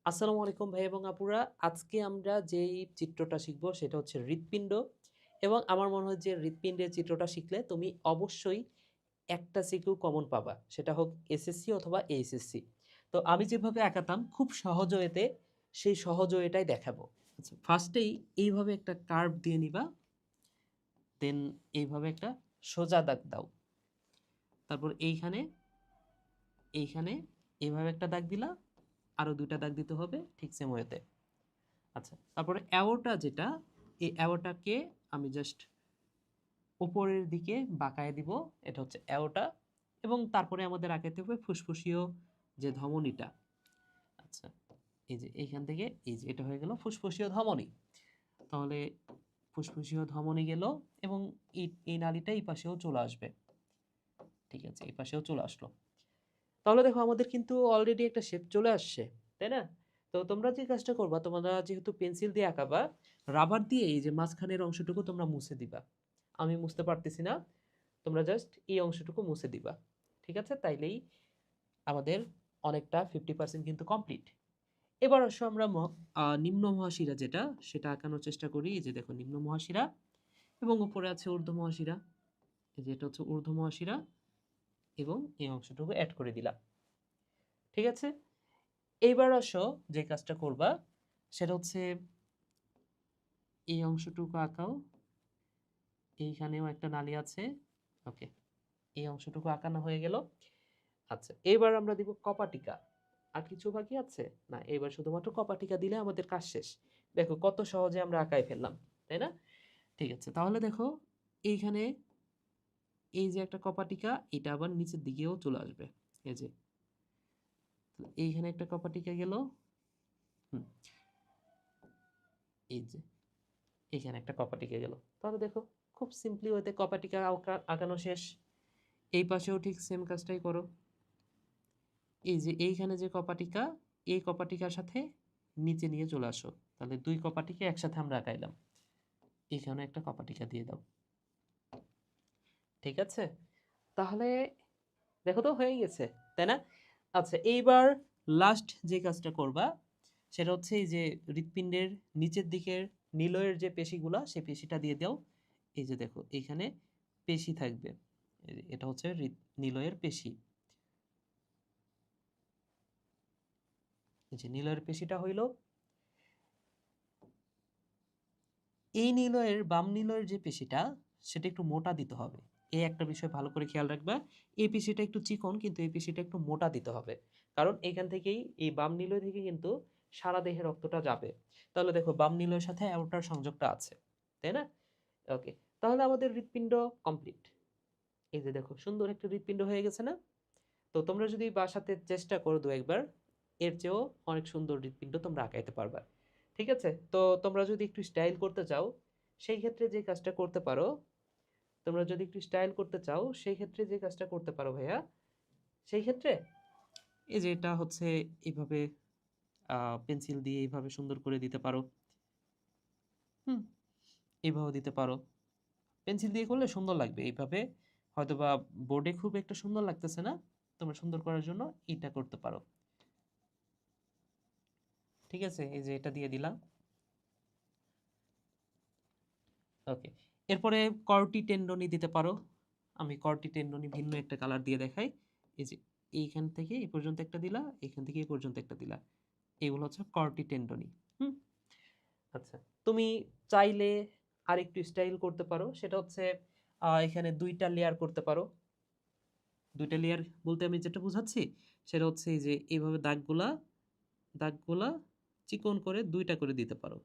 আসসালামু আলাইকুম ভাই এবং আপুরা। আজকে আমরা যেই চিত্রটা শিখব সেটা হচ্ছে হৃৎপিণ্ড এবং আমার মনে হয় যে হৃৎপিণ্ডের চিত্রটা শিখলে তুমি অবশ্যই একটা সিকিউ কমন পাবা। সেটা হোক এসএসসি অথবা এইচএসসি। তো আমি যেভাবে আঁকাতাম খুব সহজ ওয়েতে সেই সহজ ওয়েটাই দেখাবো। আচ্ছা, ফার্স্টেই এইভাবে একটা কার্ভ দিয়ে নিবা, দেন এইভাবে একটা সোজা দাগ দাও। তারপর এইখানে এইখানে এইভাবে একটা দাগ দিলা, আরো ২টা দাগ দিতে হবে ঠিক সেম ওয়েতে। আচ্ছা, তারপরে অ্যারোটা যেটা, এই অ্যারোটাকে আমি জাস্ট উপরের দিকে বাঁকায় দিব। এটা হচ্ছে অ্যারোটা এবং তারপরে আমাদের আঁকাতে হবে ফুসফুসীয় যে ধমনীটা। আচ্ছা, এই যে এইখান থেকে এই যে এটা হয়ে গেল ফুসফুসীয় ধমনী। তাহলে ফুসফুসীয় ধমনী গেল এবং এই নালীটা এই পাশেও চলে আসবে। ঠিক আছে, এই পাশেও চলে আসলো। তাহলে দেখো আমাদের কিন্তু অলরেডি একটা শেপ চলে আসছে, তাই না? তো তোমরা যে কাজটা করবা, তোমরা যেহেতু পেন্সিল দিয়ে আঁকাবা, রাবার দিয়ে এই যে মাঝখানের অংশটুকু তোমরা মুছে দিবা। আমি মুছতে পারতেছি না, তোমরা জাস্ট এই অংশটুকু মুছে দিবা। ঠিক আছে, তাইলেই আমাদের অনেকটা 50% কিন্তু কমপ্লিট। এবার আসো আমরা নিম্ন মহাশিরা যেটা সেটা আঁকানোর চেষ্টা করি। এই যে দেখো নিম্ন মহাশিরা এবং উপরে আছে ঊর্ধ্ব মহাশিরা। এই যে এটা হচ্ছে ঊর্ধ্ব মহাশিরা এবং এই অংশটুকু অ্যাড করে দিলাম। ঠিক আছে, এইবার আসো যে কাজটা করবা সেটা হচ্ছে এই অংশটুকু আঁকাও। এইখানেও একটা নালী আছে। ওকে, এই অংশটুকু আঁকানো হয়ে গেল। আচ্ছা, এবার আমরা দিব কপাটিকা। আর কিছু বাকি আছে না, এবার শুধুমাত্র কপাটিকা দিলে আমাদের কাজ শেষ। দেখো কত সহজে আমরা আঁকায় ফেললাম, তাই না? ঠিক আছে, তাহলে দেখো এইখানে এই যে একটা কপাটিকা, এটা আবার নিচের দিকেও চলে আসবে। এই যে এইখানে একটা কপাটিকা গেল। হুম, এই যে এখানে একটা কপাটিকা গেল। তাহলে দেখো খুব সিম্পলি ওইতে কপাটিকা আঁকানো শেষ। এই পাশেও ঠিক সেম কাজটাই করো। এই যে এইখানে যে কপাটিকা, এই কপাটিকার সাথে নিচে নিয়ে চলে আসো। তাহলে ২ কপাটিকা একসাথে আমরা আঁকাইলাম। এখানে একটা কপাটিকা দিয়ে দাও। ঠিক আছে, তাহলে দেখো তো হয়ে গেছে, তাই না? আচ্ছা, এইবার লাস্ট যে কাজটা করবা সেটা হচ্ছে এই যে হৃৎপিণ্ডের নিচের দিকের নিলয়ের যে পেশিগুলা সেই পেশিটা দিয়ে দাও। এই যে দেখো এইখানে পেশি থাকবে। এই যে এটা হচ্ছে নিলয়ের পেশি। এই যে নিলয়ের পেশিটা হইল। এই নিলয়ের বাম নিলয়ের যে পেশিটা সেটা একটু মোটা দিতে হবে। এই একটা বিষয় ভালো করে খেয়াল রাখবা। এই পেশিটা একটু চিকন কিন্তু এই পেশিটা একটু মোটা দিতে হবে। কারণ এখান থেকেই এই বাম নিলয় থেকে কিন্তু সারা দেহে রক্তটা যাবে। তাহলে দেখো বাম নিলয়ের সাথে অ্যাওর্টার সংযোগটা আছে, তাই না? ওকে, তাহলে আমাদের হৃৎপিণ্ড কমপ্লিট। এই যে দেখো সুন্দর একটা হৃৎপিণ্ড হয়ে গেছে না? তো তোমরা যদি বাসাতে চেষ্টা করো ২-১ বার, এর চেয়েও অনেক সুন্দর হৃৎপিণ্ড তোমরা আঁকাইতে পারবা। ঠিক আছে? তো তোমরা যদি একটু স্টাইল করতে চাও, সেই ক্ষেত্রে যে কাজটা করতে পারো, তোমরা যদি একটু স্টাইল করতে চাও, সেই ক্ষেত্রে যে কাজটা করতে পারো ভাইয়া, সেই ক্ষেত্রে এই যে এটা হচ্ছে এভাবে পেন্সিল দিয়ে এইভাবে সুন্দর করে দিতে পারো। হুম, এইভাবে দিতে পারো। পেন্সিল দিয়ে করলে সুন্দর লাগবে। এইভাবে হয়তোবা বোর্ডে খুব একটা সুন্দর লাগতেছে না। তোমরা সুন্দর করার জন্য এইটা করতে পারো। ঠিক আছে? এই যে এটা দিয়ে দিলাম। ওকে। এরপরে কর্টি টেন্ডনি দিতে পারো। আমি কর্টি টেন্ডনি ভিন্ন একটা কালার দিয়ে দেখাই। এই যে এইখান থেকে এই পর্যন্ত একটা দিলা, এখান থেকে এই পর্যন্ত একটা দিলা। এগুলো হচ্ছে কর্টি টেন্ডনি। হুম? আচ্ছা। তুমি চাইলে আরেকটু স্টাইল করতে পারো। সেটা হচ্ছে এখানে ২ টা লেয়ার করতে পারো। ২ টা লেয়ার বলতে আমি যেটা বুঝাচ্ছি সেটা হচ্ছে এই যে এইভাবে দাগগুলা চিকন করে ২ টা করে দিতে পারো।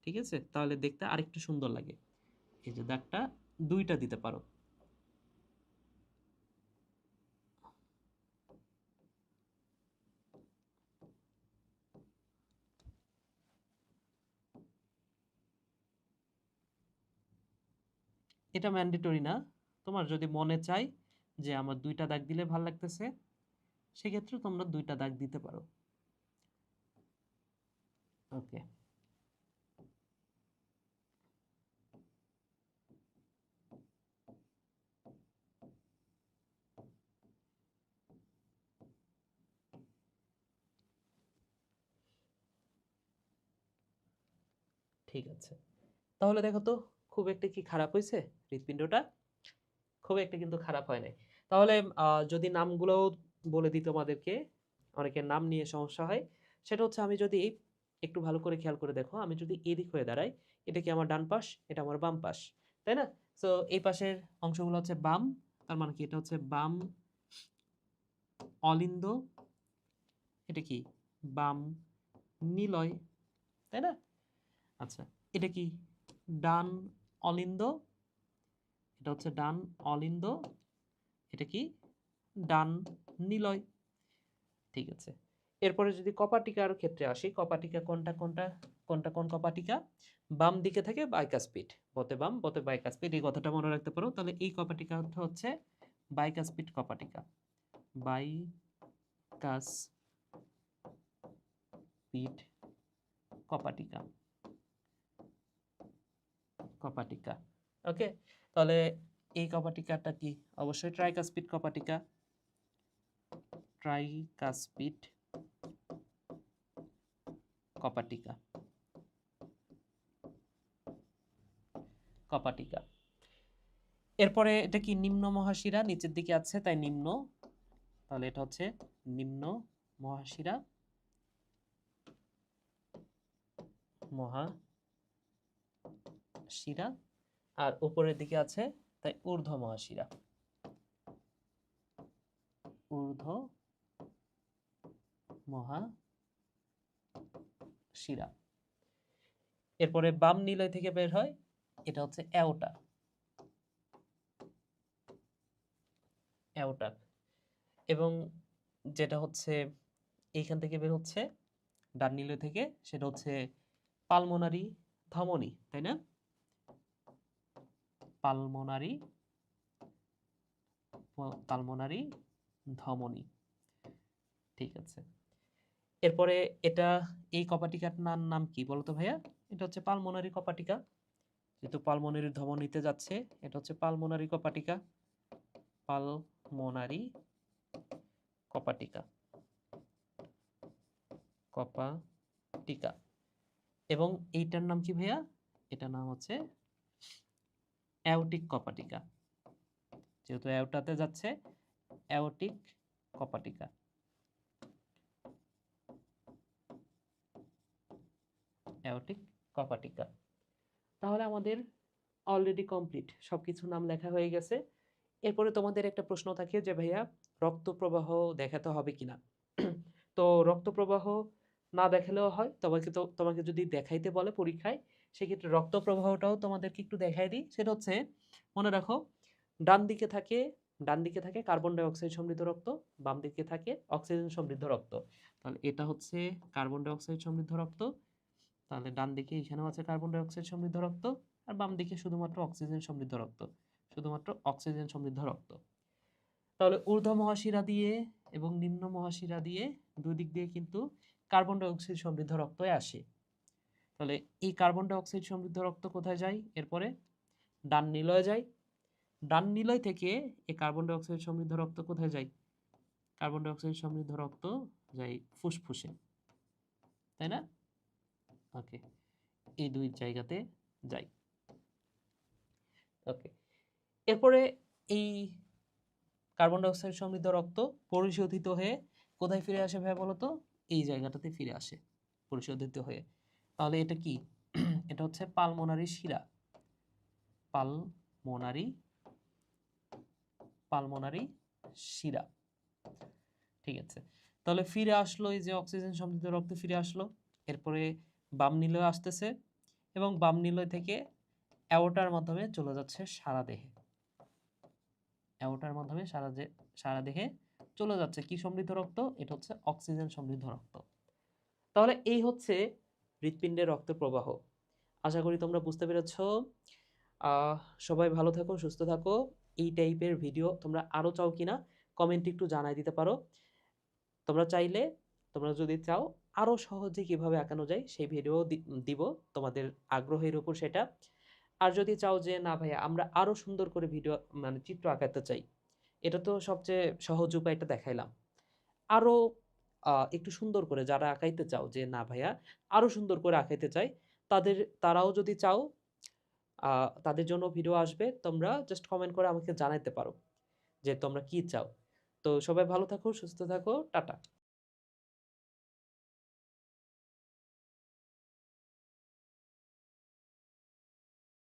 ঠিক আছে? তাহলে দেখতে আরেকটু সুন্দর লাগে। এই যে দাগটা ২ টা দিতে পারো। এটা ম্যান্ডেটরি না। তোমার যদি মনে চায় যে আমার ২ টা দাগ দিলে ভাল লাগতেছে, সেক্ষেত্রে তোমরা ২ টা দাগ দিতে পারো। ওকে। ঠিক আছে, তাহলে দেখো তো খুব একটা কি খারাপ হয়েছে হৃৎপিণ্ডটা? খুব একটা কিন্তু খারাপ হয় নাই। তাহলে যদি নামগুলো বলে দিই তোমাদেরকে, অনেকের নাম নিয়ে সমস্যা হয়। সেটা হচ্ছে আমি যদি একটু ভালো করে খেয়াল করে দেখো, আমি যদি এদিক হয়ে দাঁড়াই, এটা কি আমার ডান পাশ, এটা আমার বাম পাশ, তাই না? সো এই পাশের অংশগুলো হচ্ছে বাম, তার মানে কি এটা হচ্ছে বাম অলিন্দ, এটা কি বাম নিলয়, তাই না? আচ্ছা, এটা কি ডান অলিন্দ, এটা হচ্ছে ডান অলিন্দ, এটা কি ডান নিলয়। ঠিক আছে, এরপরে যদি কপাটিকার ক্ষেত্রে আসি, কপাটিকা কোনটা কোনটা কোনটা কোন কপাটিকা? বাম দিকে থেকে বাইকাসপিড, বতে বাম বতে বাইকাসপিড, এই কথাটা মনে রাখতে পারো। তাহলে এই কপাটিকা হচ্ছে বাইকাসপিড কপাটিকা, বাইকাসপিড কপাটিকা, কপাটিকা। ওকে, তাহলে এই কপাটিকাটা কি? অবশ্যই ট্রাইকাসপিড কপাটিকা, ট্রাইকাসপিড কপাটিকা, কপাটিকা। এরপরে এটা কি নিম্ন মহাশিরা, নিচের দিকে আছে তাই নিম্ন, তাহলে এটা হচ্ছে নিম্ন মহাশিরা, মহাশিরা। আর উপরের দিকে আছে তাই ঊর্ধ্ব মহাশিরা, ঊর্ধ্ব মহাশিরা। এরপরে বাম নিলয় থেকে বের হয়, এটা হচ্ছে অ্যাওটা, অ্যাওটা। এবং যেটা হচ্ছে এইখান থেকে বের হচ্ছে ডান নিলয় থেকে, সেটা হচ্ছে পালমোনারি ধমনী, তাই না? পালমোনারি, পালমোনারি ধমনী। ঠিক আছে, এরপরে এটা এই কপাটিকার নাম কি বলতো ভাইয়া? এটা হচ্ছে পালমোনারি কপাটিকা, যেহেতু পালমোনারি ধমনীতে যাচ্ছে, এটা হচ্ছে পালমোনারি কপাটিকা, পালমোনারি কপাটিকা, কপাটিকা। এবং এইটার নাম কি ভাইয়া? এটার নাম হচ্ছে অ্যাওটিক কপাটিকা, যেহেতু অ্যাওটাতে যাচ্ছে, অ্যাওটিক কপাটিকা, অ্যাওটিক কপাটিকা। তাহলে আমাদের অলরেডি কমপ্লিট, সবকিছু নাম লেখা হয়ে গেছে। এরপরে তোমাদের একটা প্রশ্ন থাকে যে ভাইয়া রক্ত প্রবাহ দেখাতে হবে কিনা? তো রক্ত প্রবাহ না দেখালেও হয়, তোমাকে যদি দেখাইতে বলে পরীক্ষায়, সেক্ষেত্রে রক্ত প্রবাহটাও তোমাদেরকে একটু দেখাই দিই। সেটা হচ্ছে, মনে রাখো, ডান দিকে থাকে কার্বন ডাই অক্সাইড সমৃদ্ধ রক্ত, বাম দিকে থাকে অক্সিজেন সমৃদ্ধ রক্ত। তাহলে এটা হচ্ছে কার্বন ডাই অক্সাইড সমৃদ্ধ রক্ত, তাহলে ডান দিকে এখানেও আছে কার্বন ডাই অক্সাইড সমৃদ্ধ রক্ত, আর বাম দিকে শুধুমাত্র অক্সিজেন সমৃদ্ধ রক্ত, শুধুমাত্র অক্সিজেন সমৃদ্ধ রক্ত। তাহলে ঊর্ধ্ব মহাশিরা দিয়ে এবং নিম্ন মহাশিরা দিয়ে দুই দিক দিয়ে কিন্তু কার্বন ডাই অক্সাইড সমৃদ্ধ রক্তই আসে। তাহলে এই কার্বন ডাই অক্সাইড সমৃদ্ধ রক্ত কোথায় যায়? এরপরে ডান নিলয়ে যায়, ডান নিলয় থেকে এই কার্বন ডাই অক্সাইড সমৃদ্ধ রক্ত কোথায় যায়? কার্বন ডাই অক্সাইড সমৃদ্ধ রক্ত যায় ফুসফুসে, তাই না? ওকে, এই দুই জায়গাতে যায়। ওকে, এরপরে এই কার্বন ডাই অক্সাইড সমৃদ্ধ রক্ত পরিশোধিত হয়ে কোথায় ফিরে আসে ভাই বলতো? এই জায়গাটাতে ফিরে আসে পরিশোধিত হয়ে। তাহলে এটা কি? এটা হচ্ছে পালমোনারি শিরা, পালমোনারি, পালমোনারি শিরা। ঠিক আছে, তাহলে ফিরে আসলো, এই যে অক্সিজেন সমৃদ্ধ রক্ত ফিরে আসলো। এরপরে বাম নিলয় আসতেছে এবং বাম নিলয় থেকে অ্যাওর্টার মাধ্যমে চলে যাচ্ছে সারা দেহে, অ্যাওর্টার মাধ্যমে সারা দেহে চলে যাচ্ছে কি সমৃদ্ধ রক্ত? এটা হচ্ছে অক্সিজেন সমৃদ্ধ রক্ত। তাহলে এই হচ্ছে হৃৎপিণ্ডের রক্ত প্রবাহ। আশা করি তোমরা বুঝতে পেরেছ। সবাই ভালো থাকো, সুস্থ থাকো। এই টাইপের ভিডিও তোমরা আরও চাও কিনা কমেন্টে একটু জানাই দিতে পারো। তোমরা যদি চাও আরও সহজে কিভাবে আঁকানো যায় সেই ভিডিও দিব তোমাদের আগ্রহের উপর সেটা। আর যদি চাও যে না ভাইয়া আমরা আরও সুন্দর করে ভিডিও মানে চিত্র আঁকাতে চাই, এটা তো সবচেয়ে সহজ উপায়টা দেখাইলাম। আরও একটু সুন্দর করে যারা আঁকাইতে চাও যে না ভাইয়া আরও সুন্দর করে আঁকাইতে চাই, তারাও যদি চাও তাদের জন্য ভিডিও আসবে। তোমরা জাস্ট কমেন্ট করে আমাকে জানাইতে পারো যে তোমরা কি চাও। তো সবাই ভালো থাকো, সুস্থ থাকো। টাটা।